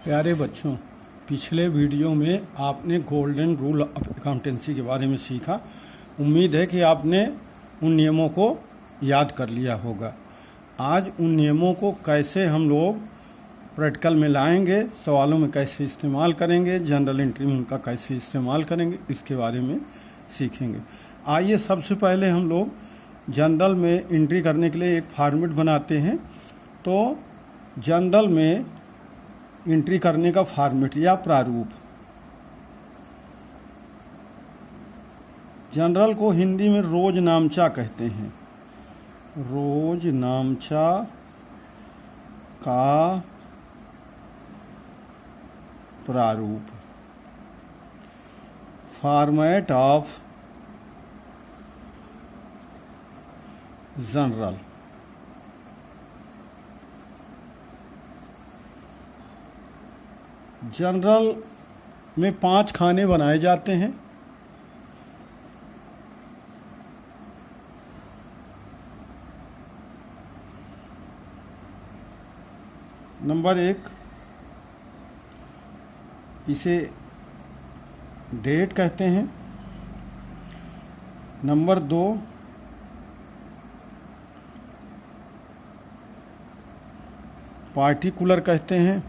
प्यारे बच्चों, पिछले वीडियो में आपने गोल्डन रूल ऑफ अकाउंटेंसी के बारे में सीखा। उम्मीद है कि आपने उन नियमों को याद कर लिया होगा। आज उन नियमों को कैसे हम लोग प्रैक्टिकल में लाएंगे, सवालों में कैसे इस्तेमाल करेंगे, जनरल एंट्री में उनका कैसे इस्तेमाल करेंगे, इसके बारे में सीखेंगे। आइए सबसे पहले हम लोग जनरल में एंट्री करने के लिए एक फॉर्मेट बनाते हैं। तो जनरल में एंट्री करने का फॉर्मेट या प्रारूप, जनरल को हिंदी में रोज नामचा कहते हैं। रोज नामचा का प्रारूप, फॉर्मेट ऑफ जनरल। जनरल में 5 खाने बनाए जाते हैं। नंबर 1, इसे डेट कहते हैं। नंबर 2, पार्टिकुलर कहते हैं।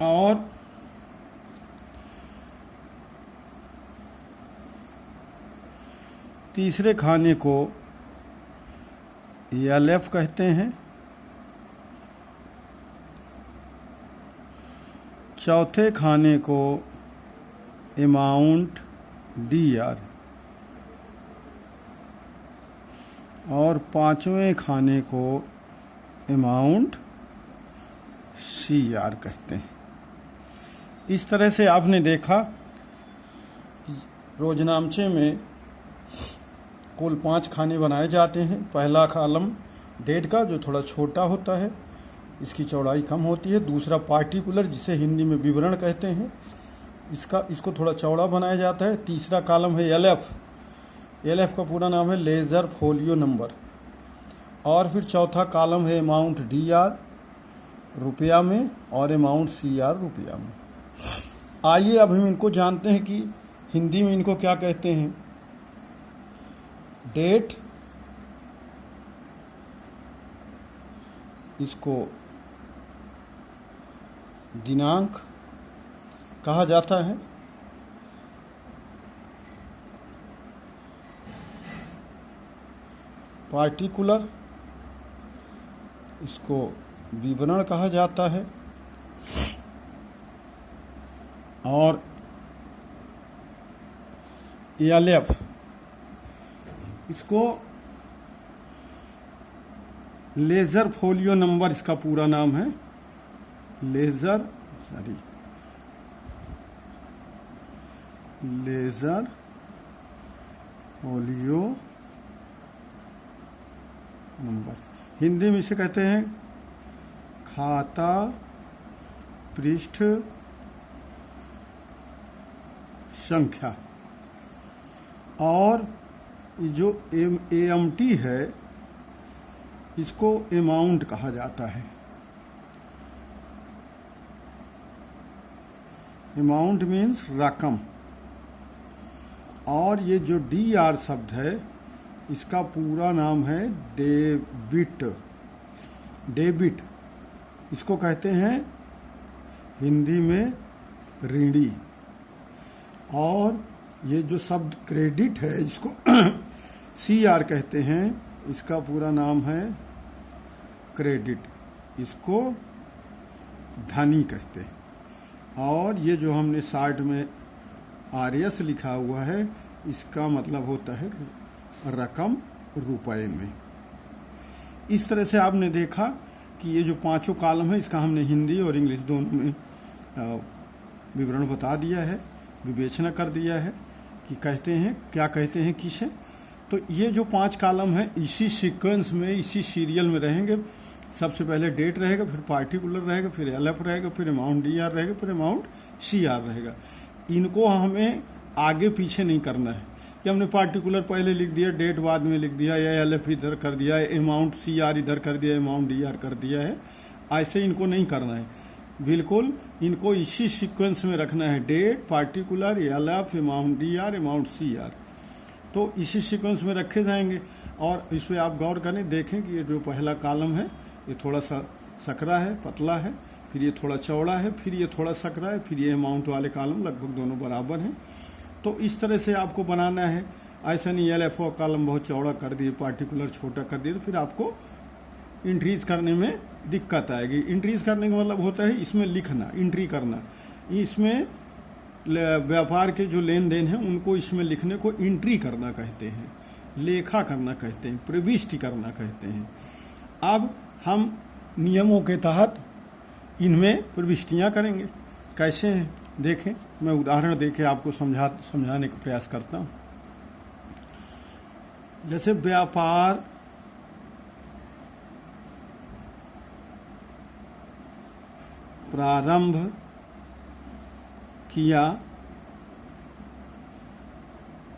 और तीसरे खाने को एलएफ कहते हैं। चौथे खाने को अमाउंट डीआर और पांचवें खाने को अमाउंट सीआर कहते हैं। इस तरह से आपने देखा रोजनामचे में कुल 5 खाने बनाए जाते हैं। पहला कॉलम डेट का, जो थोड़ा छोटा होता है, इसकी चौड़ाई कम होती है। दूसरा पार्टिकुलर, जिसे हिंदी में विवरण कहते हैं, इसको थोड़ा चौड़ा बनाया जाता है। तीसरा कॉलम है एलएफ। एलएफ का पूरा नाम है लेजर फोलियो नंबर। और फिर चौथा कॉलम है अमाउंट डीआर रुपया में और अमाउंट सीआर रुपया में। आइए अब हम इनको जानते हैं कि हिंदी में इनको क्या कहते हैं। डेट, इसको दिनांक कहा जाता है। पार्टिकुलर, इसको विवरण कहा जाता है। और एलएफ, इसको लेजर फोलियो नंबर, इसका पूरा नाम है लेजर फोलियो नंबर। हिंदी में इसे कहते हैं खाता पृष्ठ संख्या। और जो एएमटी है, इसको अमाउंट कहा जाता है। अमाउंट मीन्स रकम। और ये जो डीआर शब्द है, इसका पूरा नाम है डेबिट। डेबिट, इसको कहते हैं हिंदी में ऋणी। और ये जो शब्द क्रेडिट है, इसको सीआर कहते हैं। इसका पूरा नाम है क्रेडिट, इसको धनी कहते हैं। और ये जो हमने साइड में आरएस लिखा हुआ है, इसका मतलब होता है रकम रुपए में। इस तरह से आपने देखा कि ये जो 5 कॉलम है, इसका हमने हिंदी और इंग्लिश दोनों में विवरण बता दिया है, विवेचना कर दिया है कि कहते हैं क्या कहते हैं किसे। तो ये जो 5 कॉलम है, इसी सीक्वेंस में, इसी सीरियल में रहेंगे। सबसे पहले डेट रहेगा, फिर पार्टिकुलर रहेगा, फिर एलएफ रहेगा, फिर अमाउंट डीआर रहेगा, फिर अमाउंट सीआर रहेगा। इनको हमें आगे पीछे नहीं करना है कि हमने पार्टिकुलर पहले लिख दिया, डेट बाद में लिख दिया, या एलएफ इधर कर दिया, अमाउंट सीआर इधर कर दिया, अमाउंट डीआर कर दिया है। ऐसे इनको नहीं करना है। बिल्कुल इनको इसी सीक्वेंस में रखना है, date, particular, LF, amount DR, amount CR, तो इसी सीक्वेंस में रखे जाएंगे। और इस पर आप गौर करें, देखें कि ये जो पहला कॉलम है ये थोड़ा सा सकरा है, पतला है, फिर ये थोड़ा चौड़ा है, फिर ये थोड़ा सकरा है, फिर ये अमाउंट वाले कॉलम लगभग दोनों बराबर हैं। तो इस तरह से आपको बनाना है। ऐसा नहीं एलएफ का कॉलम बहुत चौड़ा कर दिए, पार्टिकुलर छोटा कर दिए, तो फिर आपको इंट्रीज करने में दिक्कत आएगी। इंट्रीज करने का मतलब होता है इसमें लिखना, एंट्री करना। इसमें व्यापार के जो लेन देन हैं उनको इसमें लिखने को एंट्री करना कहते हैं, लेखा करना कहते हैं, प्रविष्टि करना कहते हैं। अब हम नियमों के तहत इनमें प्रविष्टियां करेंगे। कैसे हैं देखें, मैं उदाहरण देके आपको समझाने का प्रयास करता हूं। जैसे व्यापार प्रारंभ किया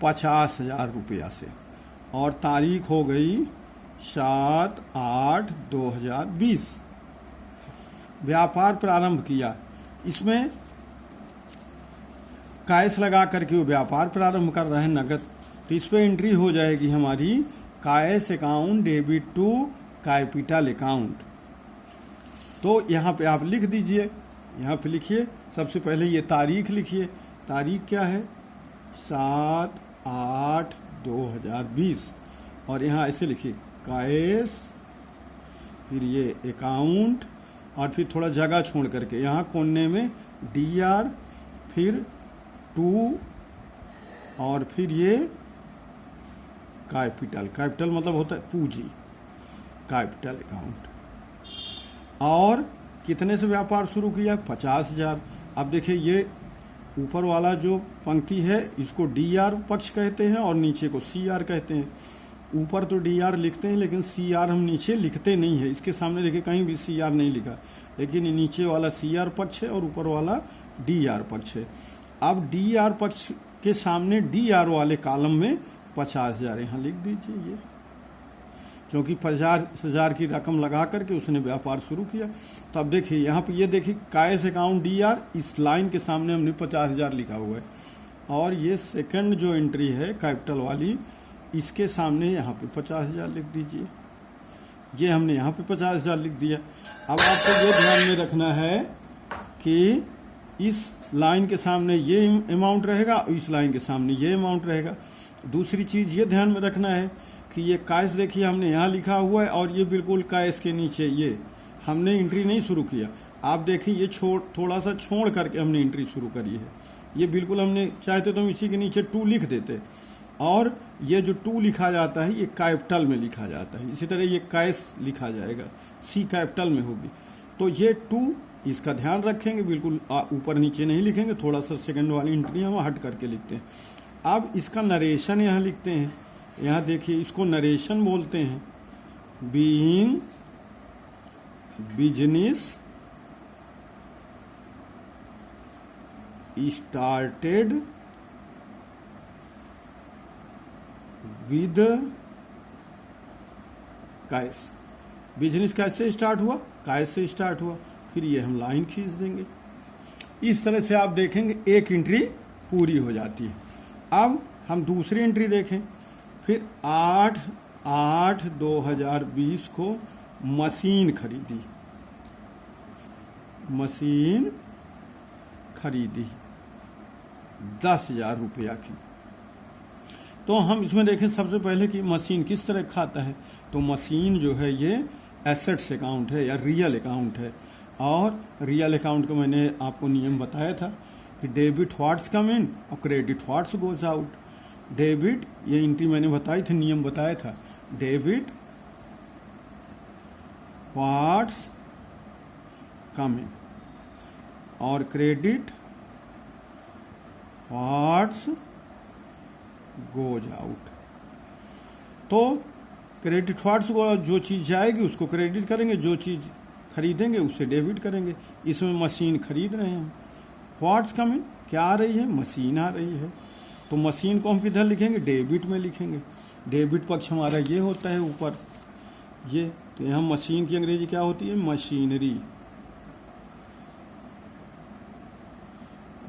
50,000 रुपया से और तारीख हो गई 7/8/2020। व्यापार प्रारंभ किया, इसमें कैश लगा करके वो व्यापार प्रारंभ कर रहे हैं नगद, तो इस पर एंट्री हो जाएगी हमारी cash account debit to capital account. तो यहाँ पे आप लिख दीजिए, यहाँ पे लिखिए, सबसे पहले ये तारीख लिखिए। तारीख क्या है? 7/8/2020। और यहाँ ऐसे लिखिए कैश, फिर ये अकाउंट, और फिर थोड़ा जगह छोड़ करके यहाँ कोने में DR, फिर 2, और फिर ये कैपिटल। कैपिटल मतलब होता है पूंजी, कैपिटल अकाउंट। और कितने से व्यापार शुरू किया? 50,000। अब देखिए ये ऊपर वाला जो पंक्ति है इसको DR पक्ष कहते हैं और नीचे को CR कहते हैं। ऊपर तो DR लिखते हैं लेकिन CR हम नीचे लिखते नहीं है। इसके सामने देखिए कहीं भी CR नहीं लिखा, लेकिन नीचे वाला CR पक्ष है और ऊपर वाला DR पक्ष है। अब DR पक्ष के सामने DR वाले कॉलम में 50,000 यहाँ लिख दीजिए ये, क्योंकि 50,000 की रकम लगा करके उसने व्यापार शुरू किया। तो अब देखिए यहाँ पे ये देखिए कैश अकाउंट DR, इस लाइन के सामने हमने 50,000 लिखा हुआ है, और ये सेकंड जो एंट्री है कैपिटल वाली, इसके सामने यहाँ पे 50,000 लिख दीजिए। ये हमने यहाँ पे 50,000 लिख दिया। अब आपको ये ध्यान में रखना है कि इस लाइन के सामने ये अमाउंट रहेगा और इस लाइन के सामने ये अमाउंट रहेगा। दूसरी चीज़ ये ध्यान में रखना है कि ये कैश देखिए हमने यहाँ लिखा हुआ है और ये बिल्कुल कैश के नीचे ये हमने एंट्री नहीं शुरू किया। आप देखिए ये थोड़ा सा छोड़ करके हमने एंट्री शुरू करी है। ये बिल्कुल हमने चाहते तो हम इसी के नीचे 2 लिख देते, और ये जो 2 लिखा जाता है ये कैपिटल में लिखा जाता है। इसी तरह ये कैश लिखा जाएगा, C कैपिटल में होगी। तो ये 2 इसका ध्यान रखेंगे, बिल्कुल ऊपर नीचे नहीं लिखेंगे, थोड़ा सा सेकंड वाली एंट्री हम हट करके लिखते हैं। अब इसका नरेशन यहाँ लिखते हैं। यहाँ देखिए इसको नरेशन बोलते हैं। Being business started with cash. Business कैसे स्टार्ट हुआ? कैश से स्टार्ट हुआ। फिर ये हम लाइन खींच देंगे। इस तरह से आप देखेंगे एक एंट्री पूरी हो जाती है। अब हम दूसरी एंट्री देखें। फिर 8/8/2020 को मशीन खरीदी, मशीन खरीदी 10,000 रुपया की। तो हम इसमें देखें सबसे पहले कि मशीन किस तरह खाता है। तो मशीन जो है ये एसेट्स अकाउंट है या रियल अकाउंट है, और रियल अकाउंट का मैंने आपको नियम बताया था कि डेबिट व्हाट्स कम इन और credit what's goes out. Debit, ये एंट्री मैंने बताई थी, नियम बताया था, डेबिट व्हाट्स कम इन और क्रेडिट व्हाट्स गोज आउट। तो क्रेडिट व्हाट्स को जो चीज़ जाएगी उसको क्रेडिट करेंगे, जो चीज़ खरीदेंगे उससे डेबिट करेंगे। इसमें मशीन खरीद रहे हैं हम। व्हाट्स कमिंग, क्या आ रही है? मशीन आ रही है। तो मशीन को हम किधर लिखेंगे? डेबिट में लिखेंगे। डेबिट पक्ष हमारा ये होता है ऊपर ये। तो यहाँ मशीन की अंग्रेजी क्या होती है? Machinery.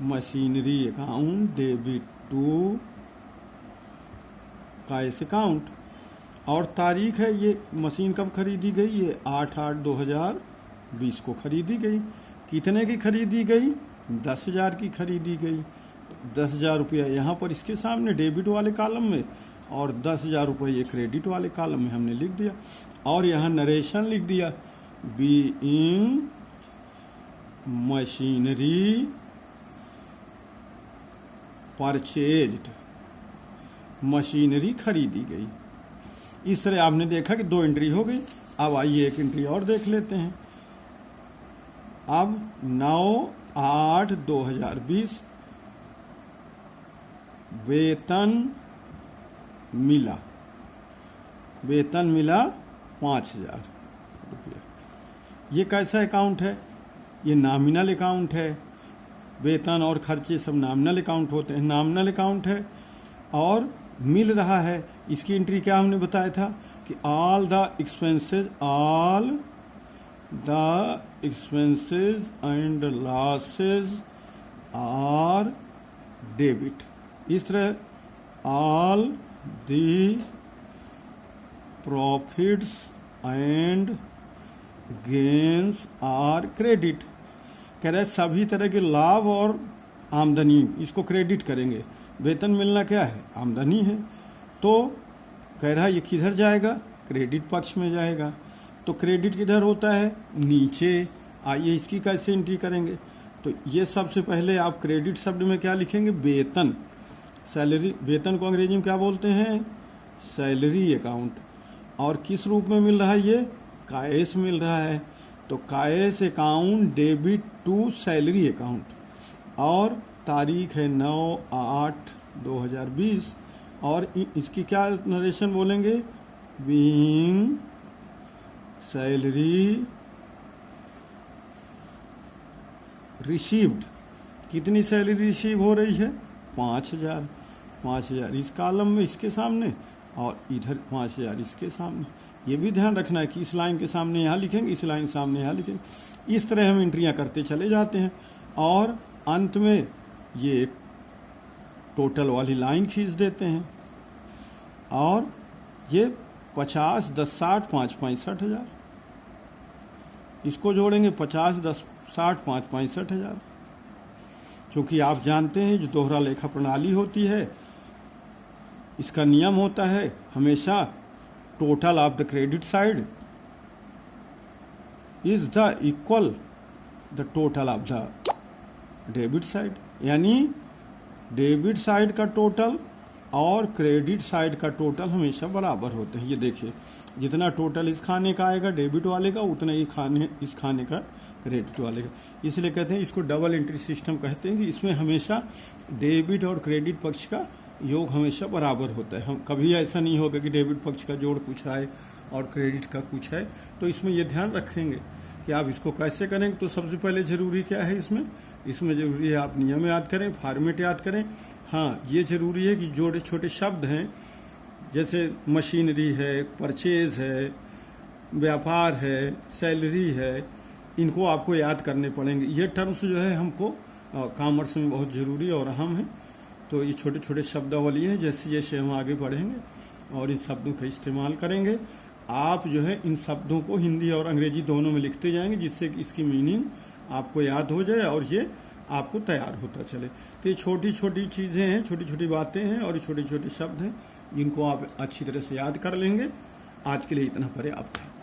Machinery account debit to cash account. और तारीख है, ये मशीन कब खरीदी गई, ये 8/8/2020 को खरीदी गई। कितने की खरीदी गई, 10,000 की खरीदी गई। 10,000 रुपया यहाँ पर इसके सामने डेबिट वाले कॉलम में और 10,000 रुपये ये क्रेडिट वाले कॉलम में हमने लिख दिया। और यहाँ नरेशन लिख दिया, बीइंग मशीनरी परचेज्ड, मशीनरी खरीदी गई। इस तरह आपने देखा कि 2 एंट्री हो गई। अब आइए एक एंट्री और देख लेते हैं। अब 9/8/2020 वेतन मिला 5,000 रुपया। ये कैसा अकाउंट है, ये नॉमिनल अकाउंट है। वेतन और खर्चे सब नॉमिनल अकाउंट होते हैं, नॉमिनल अकाउंट है। और मिल रहा है, इसकी एंट्री क्या हमने बताया था कि all the expenses and losses are debit. इस तरह all the profits and gains are credit. कह रहे सभी तरह के लाभ और आमदनी इसको क्रेडिट करेंगे। वेतन मिलना क्या है, आमदनी है। तो कह रहा है ये किधर जाएगा, क्रेडिट पक्ष में जाएगा। तो क्रेडिट किधर होता है, नीचे। आइए इसकी कैसे एंट्री करेंगे। तो ये सबसे पहले आप क्रेडिट शब्द में क्या लिखेंगे, वेतन, सैलरी। वेतन को अंग्रेजी में क्या बोलते हैं, सैलरी अकाउंट। और किस रूप में मिल रहा है, ये कैश मिल रहा है। तो cash account debit to salary account. और तारीख है 9/8/2020। और इसकी क्या नरेशन बोलेंगे, बीइंग सैलरी रिसीव्ड। कितनी सैलरी रिसीव हो रही है, 5,000 इस कॉलम में इसके सामने और इधर 5,000 इसके सामने। ये भी ध्यान रखना है कि इस लाइन के सामने यहाँ लिखेंगे, इस लाइन सामने यहाँ लिखेंगे। इस तरह हम एंट्रियाँ करते चले जाते हैं और अंत में ये टोटल वाली लाइन खींच देते हैं। और ये 50, 10, 60, 5, 65,000। इसको जोड़ेंगे 50, 10, 60, 5, 65,000। चूँकि आप जानते हैं जो दोहरा लेखा प्रणाली होती है, इसका नियम होता है हमेशा total of the credit side is the equal the total of the debit side. यानी डेबिट साइड का टोटल और क्रेडिट साइड का टोटल हमेशा बराबर होते हैं। ये देखिए, जितना टोटल इस खाने का आएगा डेबिट वाले का, उतना ही इस खाने का क्रेडिट वाले का। इसलिए कहते हैं इसको डबल एंट्री सिस्टम कहते हैं कि इसमें हमेशा डेबिट और क्रेडिट पक्ष का योग हमेशा बराबर होता है। हम कभी ऐसा नहीं होगा कि डेबिट पक्ष का जोड़ कुछ है और क्रेडिट का कुछ है। तो इसमें ये ध्यान रखेंगे कि आप इसको कैसे करेंगे। तो सबसे पहले ज़रूरी क्या है, इसमें ज़रूरी है आप नियम याद करें, फॉर्मेट याद करें। हाँ, ये ज़रूरी है कि जो छोटे शब्द हैं, जैसे मशीनरी है, परचेज है, व्यापार है, सैलरी है, इनको आपको याद करने पड़ेंगे। ये टर्म्स जो है हमको कॉमर्स में बहुत ज़रूरी और अहम है। तो ये छोटे छोटे शब्दावली हैं, जैसे जैसे हम आगे बढ़ेंगे और इन शब्दों का इस्तेमाल करेंगे, आप जो है इन शब्दों को हिंदी और अंग्रेजी दोनों में लिखते जाएंगे, जिससे कि इसकी मीनिंग आपको याद हो जाए और ये आपको तैयार होता चले। तो ये छोटी छोटी चीज़ें हैं, छोटी छोटी बातें हैं और छोटे छोटे शब्द हैं, जिनको आप अच्छी तरह से याद कर लेंगे। आज के लिए इतना पर्याप्त है।